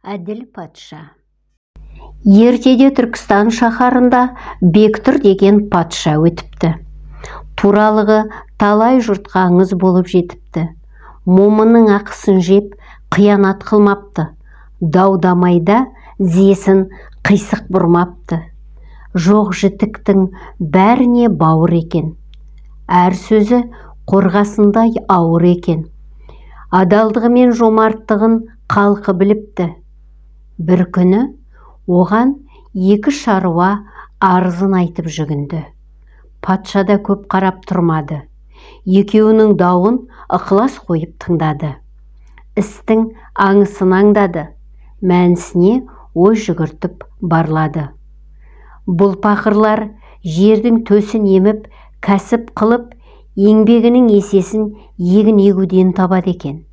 Әділ патша. Ертеде Түркістан шаһарында Бектұр деген патша өтіпті. Туралығы талай жұртқа аңыз болып жетіпті. Момынның ақысын жеп, қиянат қылмапты. Даудамайда зесін қисық бұрмапты. Жоқ жітіктің бәріне бауыр екен. Әр сөзі қорғасындай ауыр екен. Адалдығы мен жомарттығын халқы біліпті. Бір күні оған екі шаруа арызын айтып жүгінді. Патша да көп қарап тұрмады. Екеуінің дауын ықылас қойып тыңдады. Істің аңысын аңдады, мәнісіне ой жүгіртіп барлады. Бұл пақырлар жердің төсін еміп, кәсіп қылып, еңбегінің есесін егін егуден табады екен.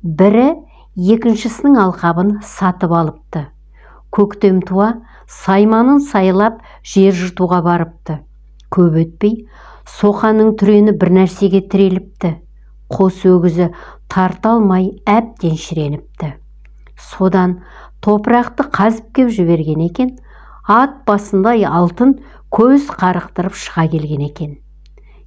Бірі екіншісінің алқабын сатып алыпты. Көктем туа сайманын сайлап жер жыртуға барыпты. Көп өтпей соқаның түрені бір нәрсеге тіреліпті. Қос өгізі тарта алмай әбден шіреніпті. Содан топырақты қазып кеп жіберген екен. Ат басындай алтын көз қарықтырып шыға келген екен.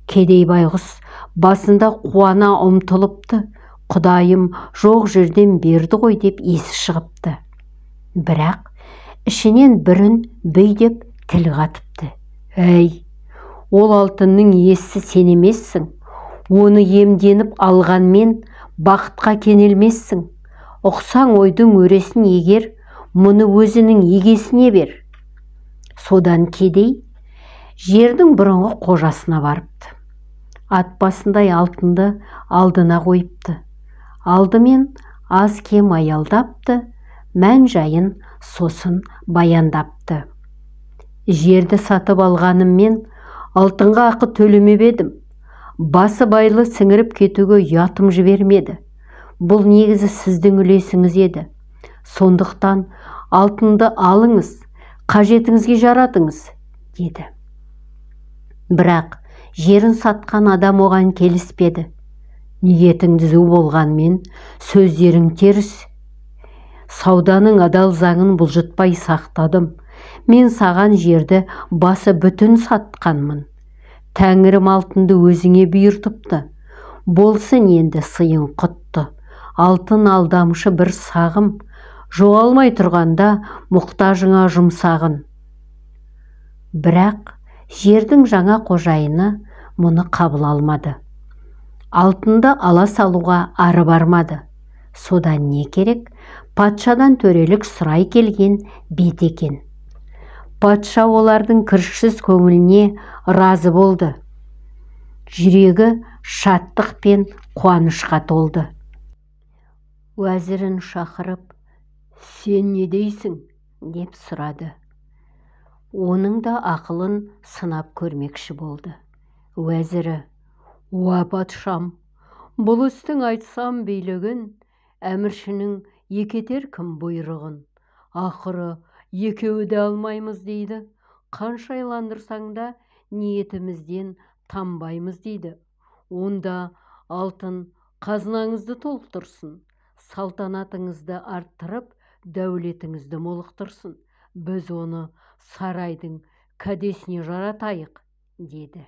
Кедей байғұс басында қуана ұмтылыпты. Құдайым жоқ жерден берді ғой деп есі шығыпты. Бірақ ішінен бірін бүй деп тіл қатыпты. Әй, ол алтынның иесі сен емессің. Оны емденіп алғанмен бақытқа кенелмессің. Ұқсаң ойдың өресін егер, мұны өзінің егесіне бер. Содан кедей жердің бұрынғы қожасына барыпты. Ат басындай алтынды алдына қойыпты. Алдымен аз кем аялдапты, мән жайын сосын баяндапты. Жерді сатып алғаныммен алтынға ақы төлемеп едім. Басы байлы сіңіріп кетуге ұятым жібермеді. Бұл негізі сіздің үлесіңіз еді. Сондықтан алтынды алыңыз, қажетіңізге жаратыңыз, деді. Бірақ жерін сатқан адам оған келіспеді. Ниетің түзу болғанмен сөздерің теріс. Сауданың адал заңын бұлжытпай сақтадым. Мен саған жерді басы бүтін сатқанмын. Тәңірім алтынды өзіңе бұйыртыпты. Болсын енді сыйың құтты. Алтын алдамшы бір сағым. Жоғалмай тұрғанда мұқтажыңа жұмсағын. Бірақ жердің жаңа қожайыны мұны қабыл алмады. Алтынды ала салуға ары бармады. Содан не керек? Патшадан төрелік сұрай келген бет екен. Патша олардың кіршіксіз көңіліне разы болды. Жүрегі шаттық пен қуанышқа толды. Уәзірін шақырып, сен не дейсің? Деп сұрады. Оның да ақылын сынап көрмекші болды. Уәзірі, уа патшам, бұл істің айтсам билігін, әміршінің екетер кім бұйрығын. Ақыры екеуі де алмаймыз дейді. Қанша айландырсаң да ниетімізден тамбаймыз дейді. Онда алтын қазынаңызды толықтырсын, салтанатыңызды арттырып, дәулетіңізді молықтырсын. Біз оны сарайдың кәдесіне жаратайық, деді.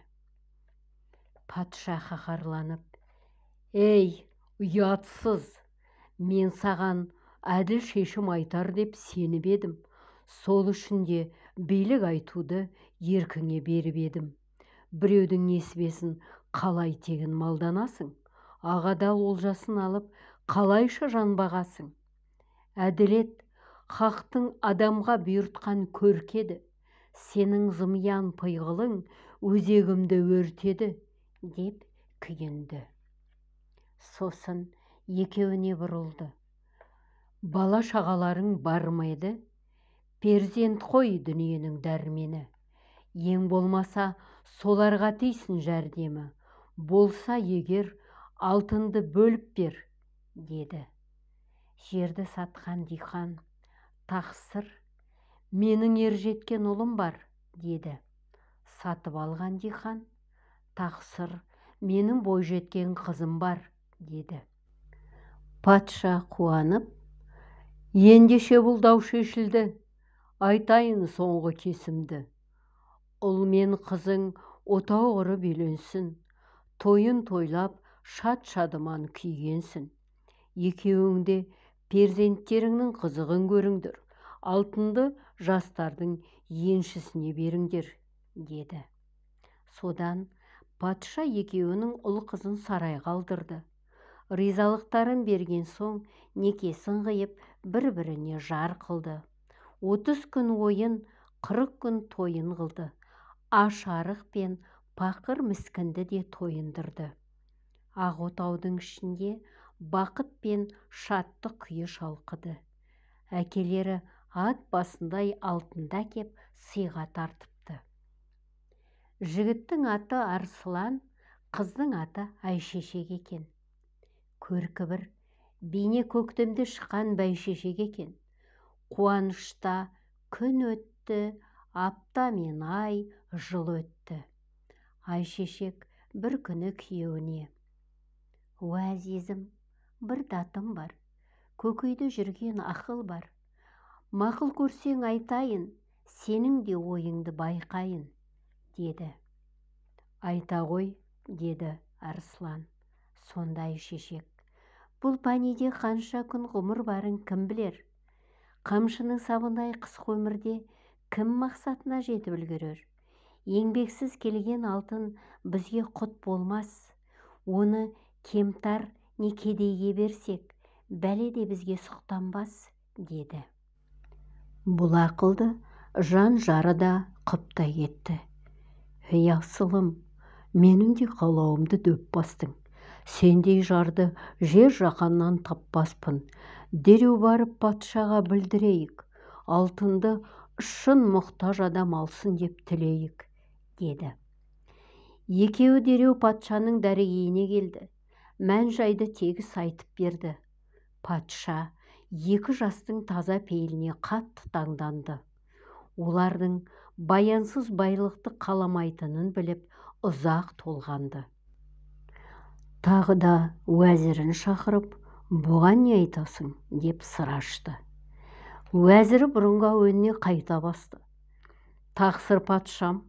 Патша қаһарланып, ей, ұятсыз, мен саған әділ шешім айтар деп сеніп едім. Сол үшін де билік айтуды еркіңе беріп едім. Біреудің несібесін қалай тегін малданасың? Ағадал олжасын алып, қалайша жан бағасың? Әділет хақтың адамға бұйыртқан көркеді. Сенің зымиян пиғылың өзегімді өртеді, деп күйінді. Сосын екеуіне бұрылды. Бала шағаларың бармайды? Перзент қой дүниенің дәрмені. Ең болмаса соларға тейсін жәрдемі. Болса егер алтынды бөліп бер, деді. Жерді сатқан диқан, тақсыр, менің ержеткен ұлым бар, деді. Сатып алған диқан, тақсыр, менің бойжеткен қызым бар, деді. Патша қуанып, Ендеше бұл дау шешілді. Айтайын соңғы кесімді. Ұл мен қызың отау құрып үйленсін. Тойын тойлап, шат-шадыман күйгенсін. Екеуіңде перзенттеріңнің қызығын көріңдер. Алтынды жастардың еншісіне беріңдер, деді. Содан патша екеуінің ұл қызын сарайға алдырды. Ризалықтарын берген соң некесін қиып, бір-біріне жар қылды. 30 күн ойын, 40 күн тойын қылды. Аш-арық пен пақыр міскінді де тойындырды. Ақ отаудың ішінде бақыт пен шаттық күйі шалқыды. Әкелері ат басындай алтында кеп сыйға тартыпты. Жігіттің аты Арслан, қыздың аты Айшешек екен. Көркі бір, бейне көктемде шыққан бәйшешек екен. Қуанышта күн өтті, апта мен ай, жыл өтті. Айшешек бір күні күйеуіне: «Әзизім, бір датым бар, көкейде жүрген ақыл бар. Мақыл көрсең айтайын, сенің де ойыңды байқайын», деді. «Айта ғой», деді Арслан. Сонда Айшешек: «Бұл пәниде қанша күн ғұмыр барын кім білер? Қамшының сабындай қысқа өмірде кім мақсатына жетіп үлгерер? Еңбексіз келген алтын бізге құт болмас. Оны кемтар не кедейге берсек, бәле де бізге сұқтанбас», деді. Бұл ақылды жан жары да құптай кетті. «Ей асылым, менің де қалауымды дөп бастың. Сендей жарды жер жаһаннан таппаспын. Дереу барып патшаға білдірейік, алтынды шын мұқтаж адам алсын деп тілейік», деді. Екеуі дереу патшаның дәрігейіне келді. Мән-жайды тегіс айтып берді. Патша екі жастың таза пейіліне қатты таңданды. Олардың баянсыз байлықты қаламайтынын біліп, ұзақ толғанды. Тағы да уәзірін шақырып, «Бұған не айтасың?» деп сыр ашты. Уәзірі бұрынғы өніне қайта басты. «Тақсыр патшам,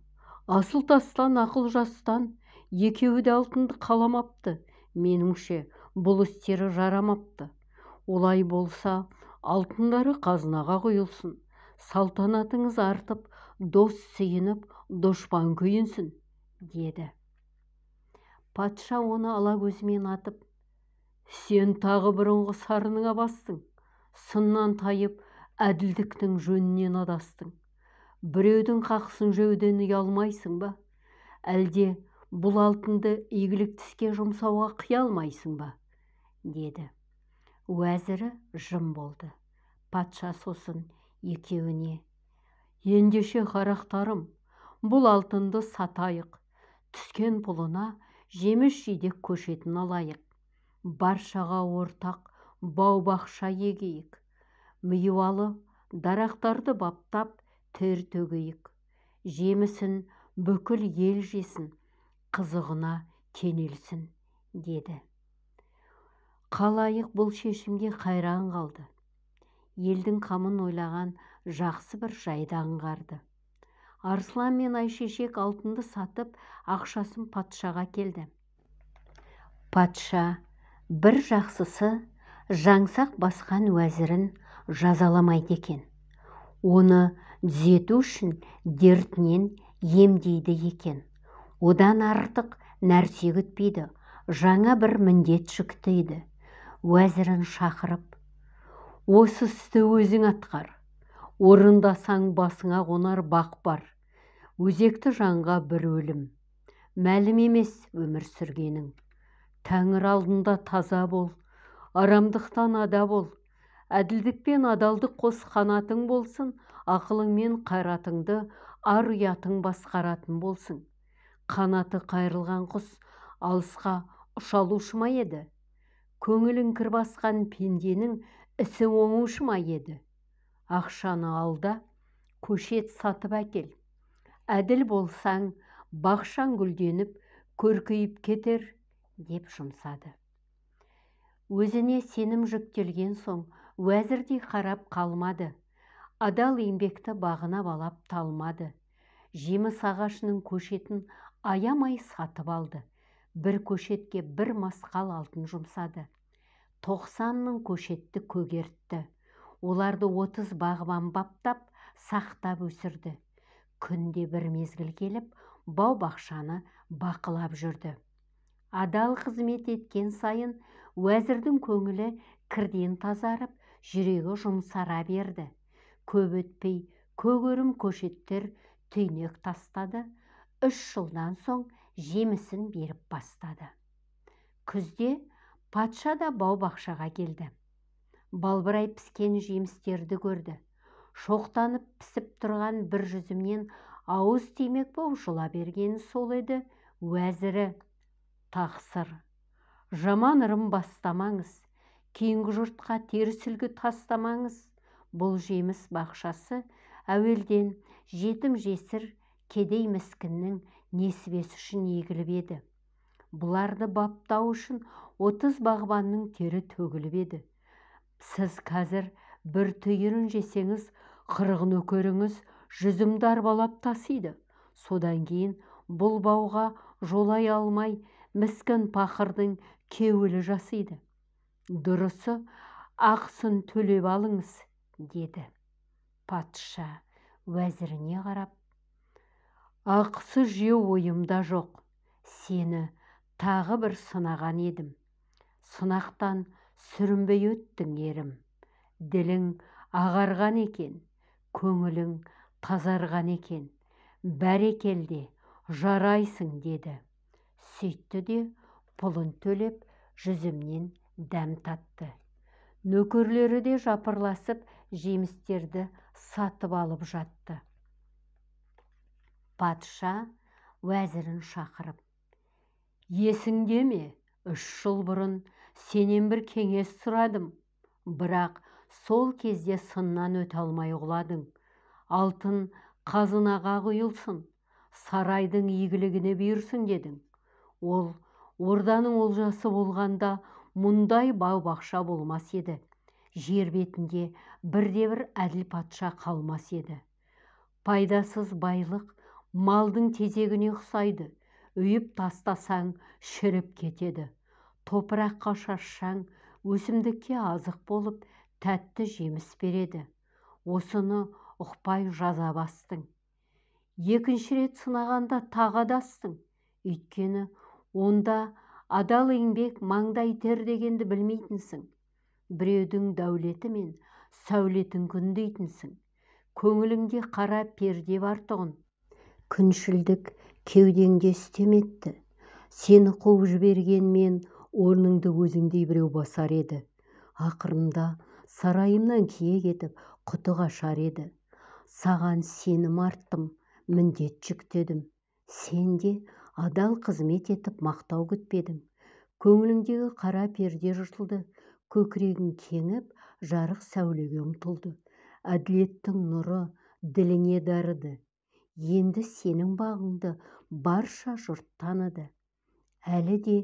асыл тастан, ақыл жастан, екеуі де алтынды қаламапты. Меніңше, бұл істері жарамапты. Олай болса, алтындары қазынаға құйылсын. Салтанатыңыз артып, дос сүйініп, дұшпан күйінсін», деді. Патша оны ала көзімен атып: «Сен тағы бұрынғы сарыныңа бастың. Сыннан тайып, әділдіктің жөнінен адастың. Біреудің қақсын жеуден ұялмайсың ба? Әлде бұл алтынды игілікті іске жұмсауға қия алмайсың ба?» деді. Уәзірі жым болды. Патша сосын екеуіне: «Ендеше қарақтарым, бұл алтынды сатайық. Түскен пұлына жеміс-жидек көшетін алайық. Баршаға ортақ бау-бақша егейік. Миуалы дарақтарды баптап тер төгейік. Жемісін бүкіл ел жесін, қызығына кенелсін», деді. Қалайық бұл шешімге қайран қалды. Елдің қамын ойлаған жақсы бір жайды аңғарды. Арслан мен Айшешек алтынды сатып, ақшасын патшаға келді. Патша бір жақсысы жаңсақ басқан уәзірін жазаламайды екен. Оны түзету үшін дертінен емдейді екен. Одан артық нәрсе күтпейді, жаңа бір міндет жүктейді. Уәзірін шақырып: «Осы істі өзің атқар. Орындасаң басыңа қонар бақ бар. Өзекті жанға бір өлім. Мәлім емес өмір сүргенің. Тәңір алдында таза бол, арамдықтан ада бол. Әділдік пен адалдық қос қанатың болсын, ақылың мен қайратыңды ар ұятың басқаратын болсын. Қанаты қайрылған құс алысқа ұша алушы ма еді? Көңілін кір басқан пенденің ісі оңушы ма еді? Ақшаны алда, көшет сатып әкел. Әділ болсаң, бақшаң гүлденіп, көркейіп кетер», деп жұмсады. Өзіне сенім жүктелген соң, уәзірдей қарап қалмады. Адал еңбекті бағына балап талмады. Жеміс ағашының көшетін аямай сатып алды. Бір көшетке бір масқал алтын жұмсады. 90 көшетті көгертті. Оларды 30 бағбан баптап, сақтап өсірді. Күнде бір мезгіл келіп, бау-бақшаны бақылап жүрді. Адал қызмет еткен сайын уәзірдің көңілі кірден тазарып, жүрегі жұмсара берді. Көп өтпей көгерім көшеттер түйнек тастады. 3 жылдан соң жемісін беріп бастады. Күзде патша да бау-бақшаға келді. Балбырай піскен жемістерді көрді. Шоқтанып пісіп тұрған бір жүзімнен ауыз тимек боп жыла бергені сол еді. Уәзірі: «Тақсыр, жаман ырым бастамаңыз, кейінгі жұртқа теріс үлгі тастамаңыз. Бұл жеміс бақшасы әуелден жетім жесір кедей міскіннің несібесі үшін егіліп еді. Бұларды баптау үшін 30 бағбанның тері төгіліп еді. Сіз қазір бір түйірін жесеңіз, 40 нөкеріңіз жүзімді арбалап тасиды. Содан кейін бұл бауға жолай алмай, міскін пақырдың кеуілі жасиды. Дұрысы, ақсын төлеп алыңыз», деді. Патша уәзіріне қарап: «Ақысы жеу ойымда жоқ. Сені тағы бір сынаған едім. Сынақтан сүрінбей өттің ерім. Ділің ағарған екен, көңілің тазарған екен. Бәрекелде, жарайсың», деді. Сөйтті де пұлын төлеп жүзімнен дәм татты. Нөкерлері де жапырласып жемістерді сатып алып жатты. Патша уәзірін шақырып: «Есіңде ме, 3 жыл бұрын сенен бір кеңес сұрадым. Бірақ сол кезде сыннан өте алмай құладың. Алтын қазынаға құйылсын, сарайдың игілігіне бұйырсын дедің. Ол орданың олжасы болғанда мұндай бау-бақша болмас еді. Жер бетінде бірде-бір әділ патша қалмас еді. Пайдасыз байлық малдың тезегіне ұқсайды. Үйіп тастасаң шіріп кетеді. Топыраққа шашсаң өсімдікке азық болып тәтті жеміс береді. Осыны ұқпай жаза бастың. Екінші рет сынағанда тағы адастың. Өйткені онда адал еңбек маңдай тер дегенді білмейтінсің. Біреудің дәулеті мен сәулетін күндейтінсің. Көңіліңде қара перде бар тұғын. Күншілдік кеудеңде үстем етті. Сені қуып жібергенмен орныңды өзіңдей біреу басар еді. Ақырында сарайымнан кие кетіп құты қашар еді. Саған сенім арттым, міндет жүктедім. Сен де адал қызмет етіп мақтау күтпедің. Көңіліңдегі қара перде жыртылды. Көкірегің кеңіп, жарық сәулеге ұмтылды. Әділеттің нұры діліңе дарыды. Енді сенің бағыңды барша жұрт таныды. Әлі де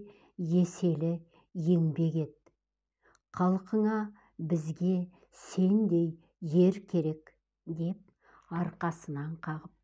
еселі еңбек ет. Халқыңа бізге сендей ер керек», деп арқасынан қағып